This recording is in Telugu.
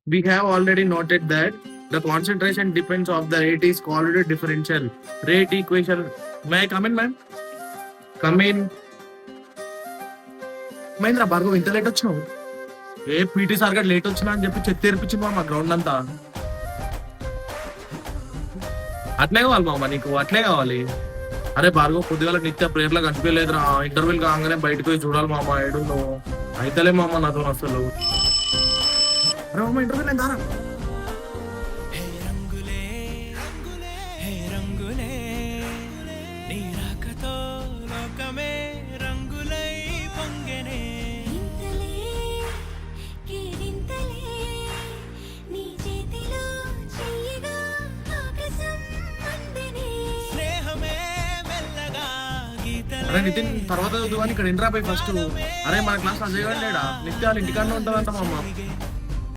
We have already noted that the concentration depends of the rate is called differential rate equation. May I come in, ma'am? Come in. Mahindra Bhargav ఇంత లేట్ వచ్చినావు? ఏ పీటీ సార్ గారు లేట్ వచ్చినా అని చెప్పి చెత్త తెరిపించింది మా గ్రౌండ్ అంతా. అట్లే కావాలి మామ, నీకు అట్లే కావాలి. అరే భార్గవ్ కొద్దిగా నిత్య ప్రేయర్లో కనిపించలేదురా, ఇంటర్వ్యూలు కాగానే బయటకు పోయి చూడాలి మామ. ఏడు అయితేలే మామ నాతో అసలు. అరే మామ ఇంటర్వ్యూ నేను దారా. అరే నితిన్ తర్వాత చదువు అని ఇక్కడ ఇంద్రా పోయి ఫస్ట్. అరే మన క్లాస్ అజయ్ గారు లేడా? నిత్యాలు ఇంటికాడనే ఉంటుందంట మా అమ్మ.